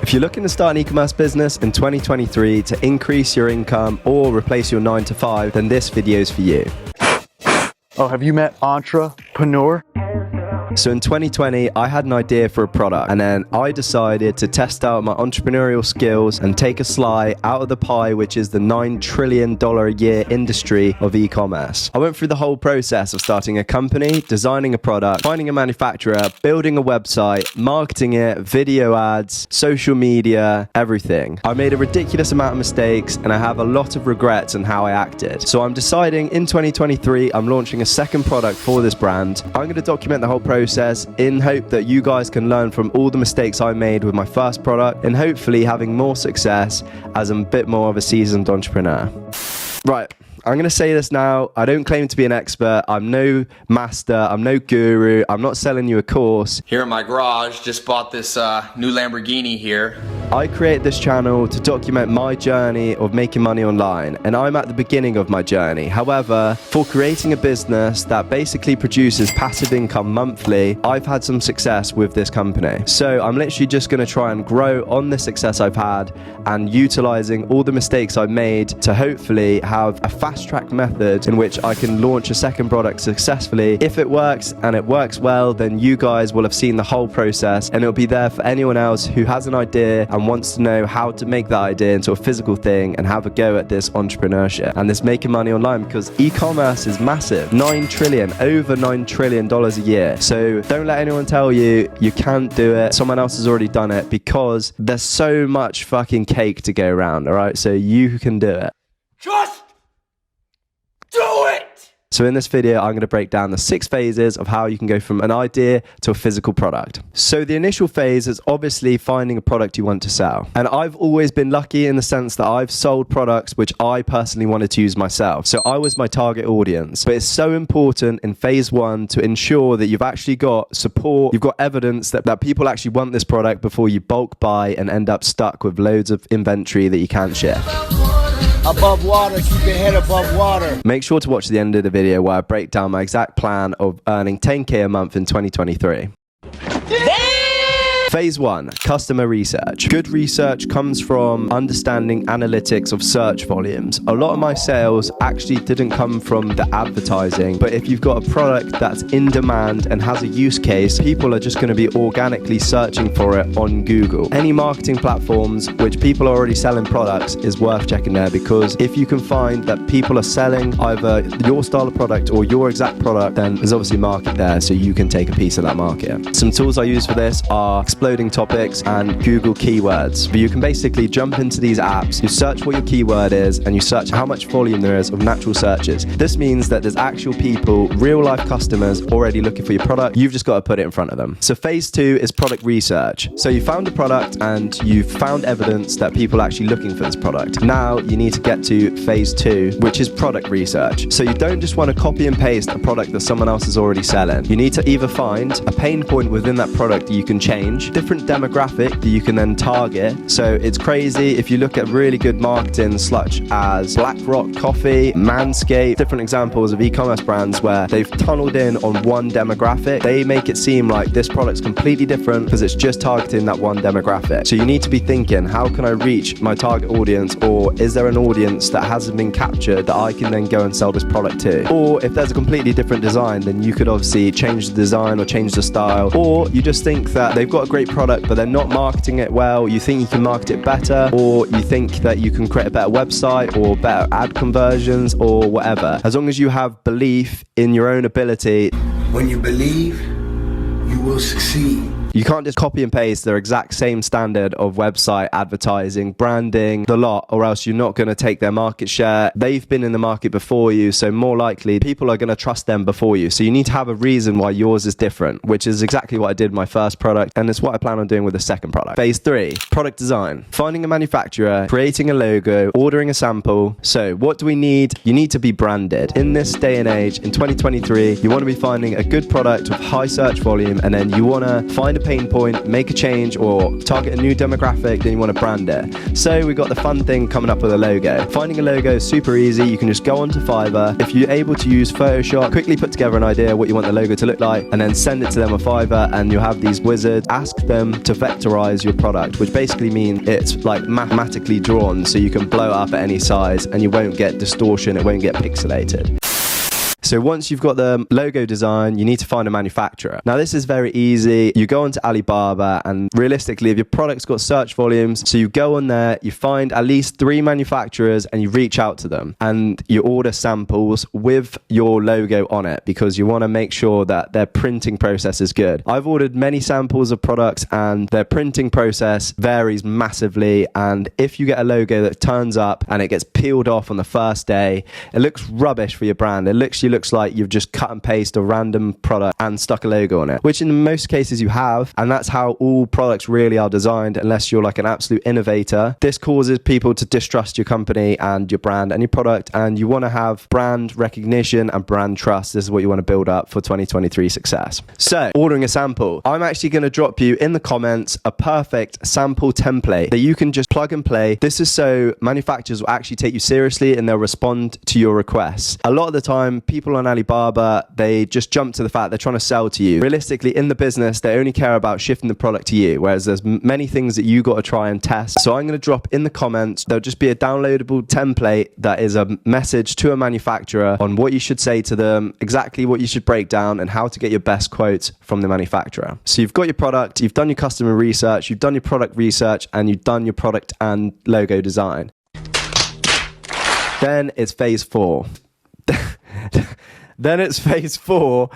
If you're looking to start an e-commerce business in 2023 to increase your income or replace your 9 to 5, then this video is for you. Oh, have you met Entrepreneur? So in 2020, I had an idea for a product, and then I decided to test out my entrepreneurial skills and take a slice out of the pie, which is the $9 trillion a year industry of e-commerce. I went through the whole process of starting a company, designing a product, finding a manufacturer, building a website, marketing it, video ads, social media, everything. I made a ridiculous amount of mistakes, and I have a lot of regrets on how I acted. So I'm deciding in 2023, I'm launching a second product for this brand. I'm going to document the whole process in hope that you guys can learn from all the mistakes I made with my first product and hopefully having more success as I'm a bit more of a seasoned entrepreneur. Right. I'm going to say this now. I don't claim to be an expert. I'm no master. I'm no guru. I'm not selling you a course. Here in my garage, just bought this new Lamborghini here. I created this channel to document my journey of making money online, and I'm at the beginning of my journey. However, for creating a business that basically produces passive income monthly, I've had some success with this company. So I'm literally just going to try and grow on the success I've had and utilizing all the mistakes I've made to hopefully have a fast-track method in which I can launch a second product successfully. If it works and it works well, then you guys will have seen the whole process, and it'll be there for anyone else who has an idea and wants to know how to make that idea into a physical thing and have a go at this entrepreneurship and this making money online, because e-commerce is massive. Over $9 trillion a year. So don't let anyone tell you you can't do it. Someone else has already done it, because there's so much fucking cake to go around, all right? So you can do it. Just do it! So in this video, I'm going to break down the 6 phases of how you can go from an idea to a physical product. So the initial phase is obviously finding a product you want to sell. And I've always been lucky in the sense that I've sold products which I personally wanted to use myself. So I was my target audience. But it's so important in phase 1 to ensure that you've actually got support, you've got evidence that people actually want this product before you bulk buy and end up stuck with loads of inventory that you can't ship. Above water, keep your head above water. Make sure to watch the end of the video where I break down my exact plan of earning 10K a month in 2023. Phase 1, customer research. Good research comes from understanding analytics of search volumes. A lot of my sales actually didn't come from the advertising, but if you've got a product that's in demand and has a use case, people are just going to be organically searching for it on Google. Any marketing platforms which people are already selling products is worth checking there, because if you can find that people are selling either your style of product or your exact product, then there's obviously a market there, so you can take a piece of that market. Some tools I use for this are Exploding Topics and Google Keywords. But you can basically jump into these apps, you search what your keyword is, and you search how much volume there is of natural searches. This means that there's actual people, real life customers already looking for your product. You've just got to put it in front of them. So phase 2 is product research. So you found a product and you've found evidence that people are actually looking for this product. Now you need to get to phase 2, which is product research. So you don't just want to copy and paste a product that someone else is already selling. You need to either find a pain point within that product that you can change, different demographic that you can then target. So it's crazy if you look at really good marketing such as BlackRock Coffee, Manscaped, different examples of e-commerce brands where they've tunneled in on one demographic. They make it seem like this product's completely different because it's just targeting that one demographic. So you need to be thinking, how can I reach my target audience, or is there an audience that hasn't been captured that I can then go and sell this product to? Or if there's a completely different design, then you could obviously change the design or change the style. Or you just think that they've got a great product but they're not marketing it well, you think you can market it better, or you think that you can create a better website or better ad conversions or whatever. As long as you have belief in your own ability. When you believe, you will succeed. You can't just copy and paste their exact same standard of website, advertising, branding, the lot, or else you're not going to take their market share. They've been in the market before you, so more likely people are going to trust them before you. So you need to have a reason why yours is different, which is exactly what I did with my first product, and it's what I plan on doing with the second product. Phase 3, product design. Finding a manufacturer, creating a logo, ordering a sample. So what do we need? You need to be branded. In this day and age, in 2023, you want to be finding a good product with high search volume, and then you want to find a pain point, make a change, or target a new demographic, then you want to brand it. So we got the fun thing coming up with a logo. Finding a logo is super easy. You can just go onto Fiverr. If you're able to use Photoshop, quickly put together an idea what you want the logo to look like, and then send it to them on Fiverr, and you'll have these wizards. Ask them to vectorize your product, which basically means it's like mathematically drawn, so you can blow it up at any size and you won't get distortion, it won't get pixelated. So once you've got the logo design, you need to find a manufacturer. Now this is very easy. You go onto Alibaba, and realistically, if your product's got search volumes, so you go on there, you find at least 3 manufacturers and you reach out to them and you order samples with your logo on it, because you want to make sure that their printing process is good. I've ordered many samples of products and their printing process varies massively, and if you get a logo that turns up and it gets peeled off on the first day, it looks rubbish for your brand. It looks like you've just cut and pasted a random product and stuck a logo on it, which in most cases you have, and that's how all products really are designed, unless you're like an absolute innovator. This causes people to distrust your company and your brand and your product, and you want to have brand recognition and brand trust. This is what you want to build up for 2023 success. So ordering a sample, I'm actually going to drop you in the comments a perfect sample template that you can just plug and play. This is so manufacturers will actually take you seriously and they'll respond to your requests. A lot of the time, people on Alibaba, they just jump to the fact they're trying to sell to you. Realistically, in the business, they only care about shifting the product to you, whereas there's many things that you got to try and test. So I'm going to drop in the comments, there'll just be a downloadable template that is a message to a manufacturer on what you should say to them, exactly what you should break down, and how to get your best quotes from the manufacturer. So you've got your product, you've done your customer research, you've done your product research, and you've done your product and logo design. Then it's phase 4. Then it's phase 4,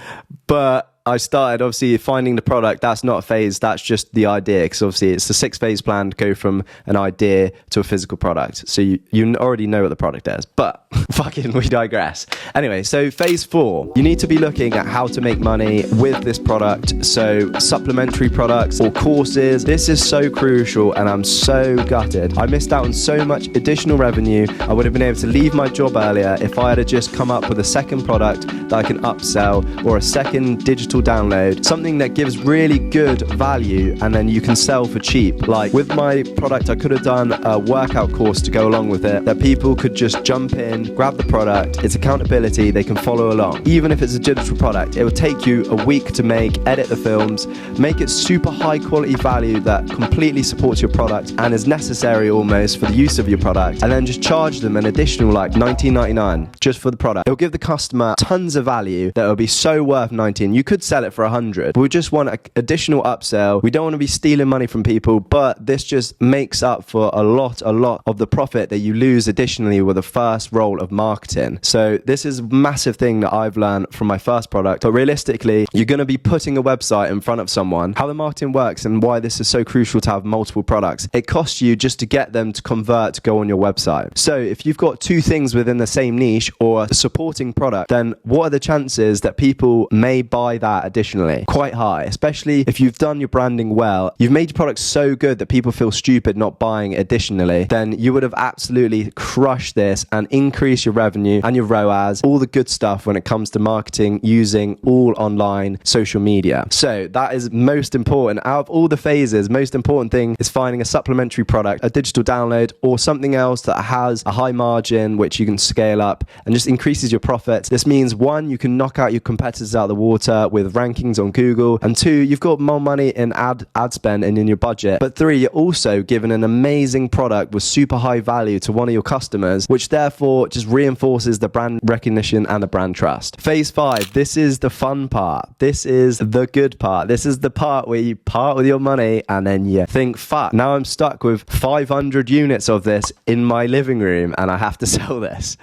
but I started obviously finding the product. That's not a phase, that's just the idea, because obviously it's a 6-phase plan to go from an idea to a physical product. So you already know what the product is, but fucking we digress. Anyway, so phase 4, you need to be looking at how to make money with this product. So supplementary products or courses, this is so crucial, and I'm so gutted. I missed out on so much additional revenue. I would have been able to leave my job earlier if I had just come up with a second product that I can upsell, or a second digital download, something that gives really good value and then you can sell for cheap. Like with my product, I could have done a workout course to go along with it that people could just jump in, grab the product, it's accountability, they can follow along. Even if it's a digital product, it will take you a week to make, edit the films, make it super high quality value that completely supports your product and is necessary almost for the use of your product, and then just charge them an additional like $19.99 just for the product. It'll give the customer tons of value that will be so worth $19. You could sell it for $100. We just want an additional upsell. We don't want to be stealing money from people, but this just makes up for a lot of the profit that you lose additionally with the first roll of marketing. So this is a massive thing that I've learned from my first product. But realistically, you're going to be putting a website in front of someone. How the marketing works and why this is so crucial to have multiple products. It costs you just to get them to convert to go on your website. So if you've got 2 things within the same niche or a supporting product, then what are the chances that people may buy that additionally? Quite high, especially if you've done your branding well, you've made your product so good that people feel stupid not buying additionally, then you would have absolutely crushed this and increased your revenue and your ROAS, all the good stuff when it comes to marketing using all online social media. So that is most important. Out of all the phases, most important thing is finding a supplementary product, a digital download, or something else that has a high margin which you can scale up and just increases your profits. This means 1, you can knock out your competitors out of the water with rankings on Google, and 2, you've got more money in ad spend and in your budget, but 3, you're also given an amazing product with super high value to one of your customers, which therefore just reinforces the brand recognition and the brand trust. Phase 5, this is the fun part. This is the good part. This is the part where you part with your money and then you think, fuck, now I'm stuck with 500 units of this in my living room and I have to sell this.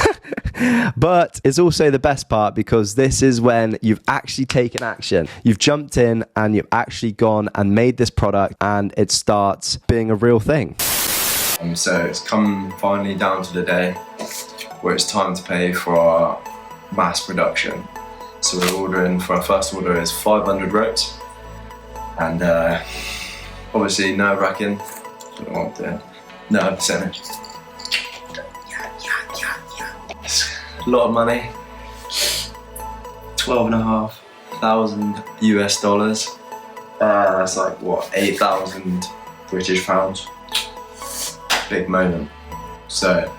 But it's also the best part, because this is when you've actually taken action. You've jumped in and you've actually gone and made this product and it starts being a real thing. So it's come finally down to the day where it's time to pay for our mass production. So we're ordering, for our first order is 500 ropes, and obviously nerve-wracking. Don't know what to nerve percentage. It's a lot of money. $12,500 US. It's like, what, 8,000 British pounds. Big moment. So,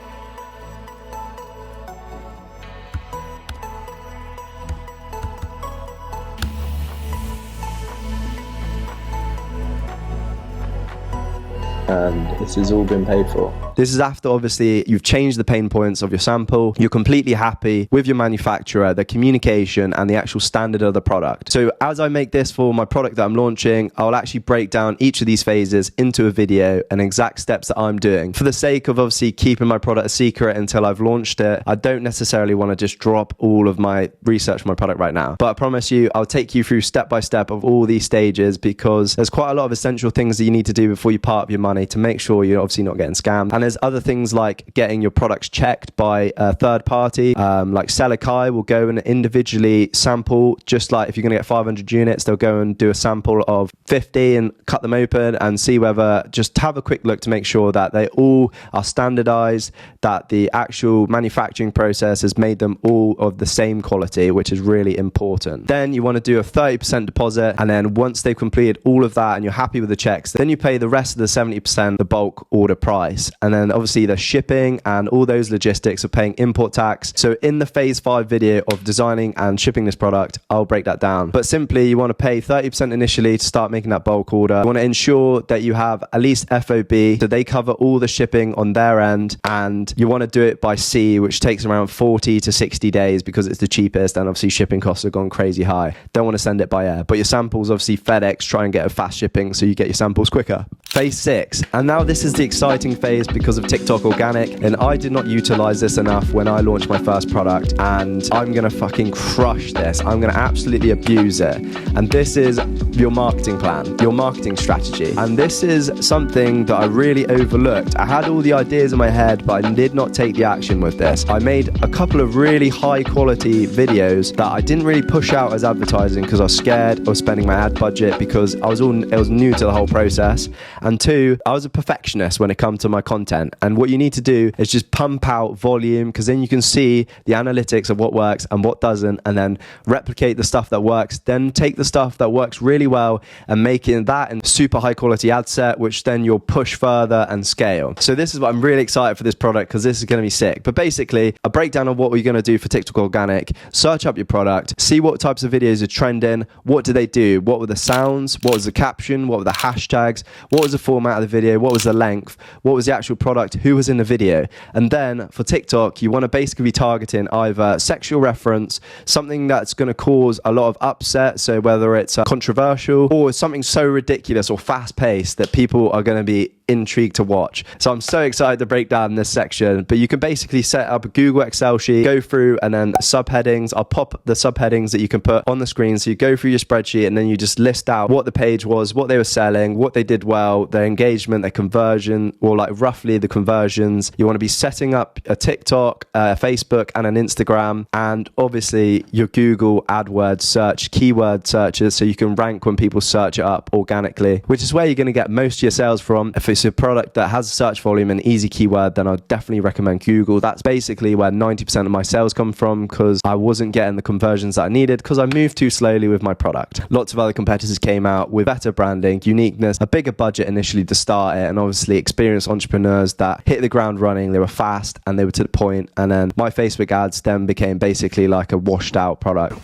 and this has all been paid for. This is after obviously you've changed the pain points of your sample, you're completely happy with your manufacturer, the communication and the actual standard of the product. So as I make this for my product that I'm launching, I'll actually break down each of these phases into a video and exact steps that I'm doing. For the sake of obviously keeping my product a secret until I've launched it, I don't necessarily want to just drop all of my research for my product right now. But I promise you, I'll take you through step by step of all these stages, because there's quite a lot of essential things that you need to do before you part with your money to make sure you're obviously not getting scammed. And there's other things like getting your products checked by a third party, like Selakai will go and individually sample, just like if you're going to get 500 units, they'll go and do a sample of 50 and cut them open and see whether, just have a quick look to make sure that they all are standardized, that the actual manufacturing process has made them all of the same quality, which is really important. Then you want to do a 30% deposit, and then once they've completed all of that and you're happy with the checks, then you pay the rest of the 70%, the bulk order price. And then obviously the shipping and all those logistics of paying import tax. So in the phase 5 video of designing and shipping this product, I'll break that down. But simply, you want to pay 30% initially to start making that bulk order. You want to ensure that you have at least FOB, so they cover all the shipping on their end, and you want to do it by sea, which takes around 40 to 60 days because it's the cheapest, and obviously shipping costs have gone crazy high. Don't want to send it by air. But your samples, obviously FedEx, try and get a fast shipping so you get your samples quicker. Phase 6, and now this is the exciting phase because of TikTok organic, and I did not utilize this enough when I launched my first product, and I'm gonna fucking crush this. I'm gonna absolutely abuse it. And this is your marketing plan, your marketing strategy. And this is something that I really overlooked. I had all the ideas in my head, but I did not take the action with this. I made a couple of really high quality videos that I didn't really push out as advertising because I was scared of spending my ad budget, because it was new to the whole process. And 2, I was a perfectionist when it comes to my content. And what you need to do is just pump out volume, because then you can see the analytics of what works and what doesn't, and then replicate the stuff that works. Then take the stuff that works really well and making that in super high quality ad set, which then you'll push further and scale. So this is what I'm really excited for this product, because this is going to be sick. But basically, a breakdown of what we're going to do for TikTok organic. Search up your product, see what types of videos are trending, what do they do, what were the sounds, what was the caption, what were the hashtags, what was the format of the video, what was the length, what was the actual product, who was in the video. And then for TikTok, you want to basically be targeting either sexual reference, something that's going to cause a lot of upset, so whether it's controversial, or something so ridiculous or fast paced that people are going to be intrigued to watch. So I'm so excited to break down this section. But you can basically set up a Google Excel sheet, go through, and then subheadings. I'll pop the subheadings that you can put on the screen. So you go through your spreadsheet, and then you just list out what the page was, what they were selling, what they did well, their engagement, their conversion, or like roughly the conversions. You want to be setting up a TikTok, Facebook, and an Instagram, and obviously your Google AdWords search, keyword searches, so you can rank when people search it up organically, which is where you're going to get most of your sales from. If it's a product that has a search volume and easy keyword, then I'd definitely recommend Google. That's basically where 90% of my sales come from, because I wasn't getting the conversions that I needed because I moved too slowly with my product. Lots of other competitors came out with better branding, uniqueness, a bigger budget initially to start it, and obviously experienced entrepreneurs that hit the ground running. They were fast and they were to the point. And then my Facebook ads then became basically like a washed out product.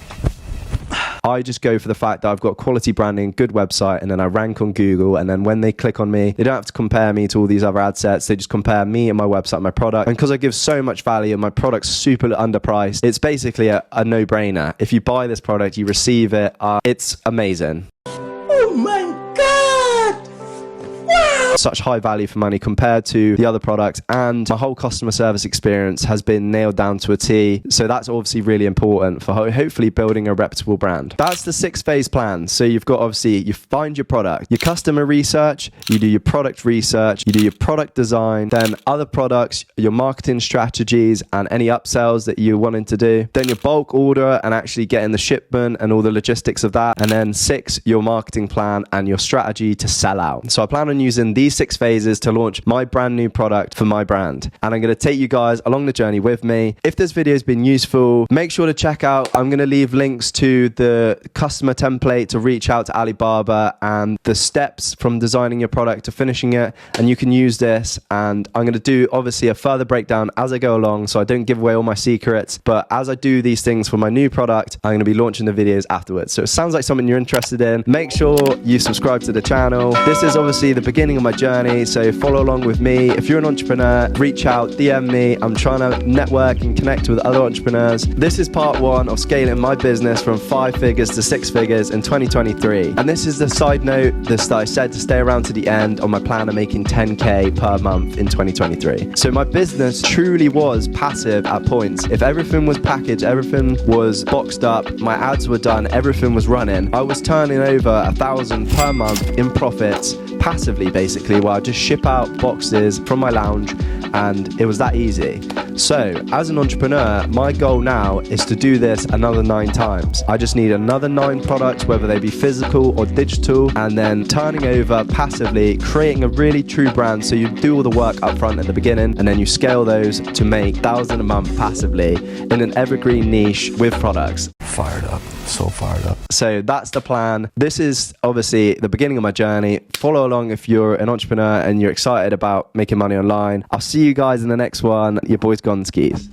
I just go for the fact that I've got quality branding, good website, and then I rank on Google. And then when they click on me, they don't have to compare me to all these other ad sets. They just compare me and my website, and my product. And because I give so much value and my product's super underpriced, it's basically a no-brainer. If you buy this product, you receive it. It's amazing. Oh my God! Wow! Such high value for money compared to the other products, and my whole customer service experience has been nailed down to a T. So that's obviously really important for hopefully building a reputable brand. That's the 6-phase plan. So you've got, obviously, you find your product, your customer research, you do your product research, you do your product design, then other products, your marketing strategies, and any upsells that you're wanting to do. Then your bulk order and actually getting the shipment and all the logistics of that. And then 6, your marketing plan and your strategy to sell out. So I plan on using these these 6 phases to launch my brand new product for my brand. And I'm going to take you guys along the journey with me. If this video has been useful, make sure to check out, I'm going to leave links to the customer template to reach out to Alibaba and the steps from designing your product to finishing it. And you can use this. And I'm going to do obviously a further breakdown as I go along, so I don't give away all my secrets. But as I do these things for my new product, I'm going to be launching the videos afterwards. So it sounds like something you're interested in. Make sure you subscribe to the channel. This is obviously the beginning of my journey, so follow along with me. If you're an entrepreneur, reach out, DM me. I'm trying to network and connect with other entrepreneurs. This is part 1 of scaling my business from 5 figures to 6 figures in 2023. And this is the side note that I said to stay around to the end on my plan of making 10K per month in 2023. So my business truly was passive at points. If everything was packaged, everything was boxed up, my ads were done, everything was running, I was turning over 1,000 per month in profits passively, basically, where I just ship out boxes from my lounge, and it was that easy. So as an entrepreneur, my goal now is to do this another 9 times. I just need another 9 products, whether they be physical or digital, and then turning over passively, creating a really true brand. So you do all the work up front at the beginning, and then you scale those to make 1,000 a month passively in an evergreen niche with products. Fired up. So fired up. So that's the plan. This is obviously the beginning of my journey. Follow along if you're an entrepreneur and you're excited about making money online. I'll see you guys in the next one. Your boy's gone skis.